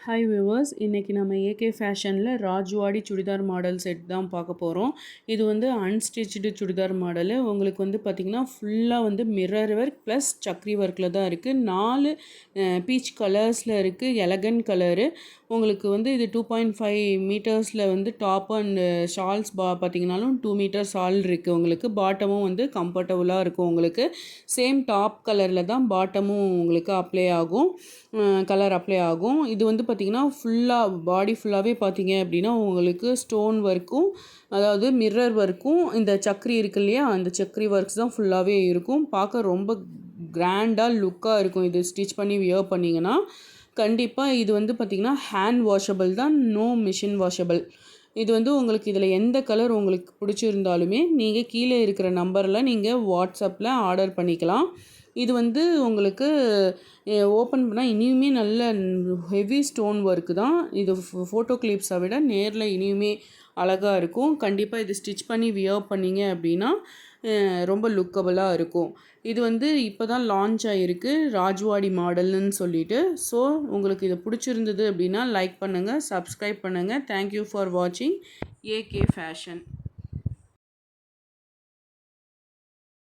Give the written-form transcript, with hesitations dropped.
Hi viewers, இன்றைக்கி நம்ம AK ஃபேஷனில் Rajwadi churidar model set தான் பார்க்க போகிறோம். இது வந்து அன்ஸ்டிச்சுடு சுடிதார் மாடலு. உங்களுக்கு வந்து பார்த்திங்கன்னா ஃபுல்லாக வந்து மிரர் ஒர்க் ப்ளஸ் சக்ரி ஒர்க்கில் தான் இருக்குது. 4 பீச் கலர்ஸில் இருக்குது. Elegant colour. உங்களுக்கு வந்து இது 2.5 மீட்டர்ஸில் வந்து டாப் அண்ட் ஷால்ஸ் பார்த்திங்கனாலும் 2 மீட்டர் ஷால் இருக்குது. உங்களுக்கு பாட்டமும் வந்து கம்ஃபர்டபுளாக இருக்கும். உங்களுக்கு சேம் டாப் கலரில் தான் பாட்டமும் உங்களுக்கு கலர் அப்ளை ஆகும். இது வந்து பார்த்திங்கன்னா ஃபுல்லாக பாடி ஃபுல்லாகவே பார்த்தீங்க அப்படின்னா உங்களுக்கு ஸ்டோன் ஒர்க்கும், அதாவது மிரர் ஒர்க்கும், இந்த சக்ரி இருக்கு இல்லையா, அந்த சக்ரி ஒர்க்ஸ் தான் ஃபுல்லாகவே இருக்கும். பார்க்க ரொம்ப கிராண்டாக லுக்காக இருக்கும். இது ஸ்டிச் பண்ணி வியர் பண்ணிங்கன்னா கண்டிப்பாக. இது வந்து பார்த்திங்கன்னா ஹேண்ட் வாஷபிள் தான், நோ மிஷின் வாஷபிள். இது வந்து உங்களுக்கு இதில் எந்த கலர் உங்களுக்கு பிடிச்சிருந்தாலுமே நீங்கள் கீழே இருக்கிற நம்பரில் நீங்கள் வாட்ஸ்அப்பில் ஆர்டர் பண்ணிக்கலாம். இது வந்து உங்களுக்கு ஓப்பன் பண்ணால் இனியுமே நல்ல ஹெவி ஸ்டோன் ஒர்க்கு தான். இது ஃபோட்டோ கிளிப்ஸை விட நேரில் இனியுமே அழகாக இருக்கும். கண்டிப்பாக இது ஸ்டிச் பண்ணி வியர் பண்ணிங்க அப்படின்னா ரொம்ப லுக்கபுளாக இருக்கும். இது வந்து இப்போ தான் லான்ச் ஆகிருக்கு, ராஜ்வாடி மாடல்னு சொல்லிட்டு. ஸோ உங்களுக்கு இது பிடிச்சிருந்தது அப்படின்னா லைக் பண்ணுங்கள், சப்ஸ்கிரைப் பண்ணுங்கள். தேங்க்யூ ஃபார் வாட்சிங் ஏகே ஃபேஷன்.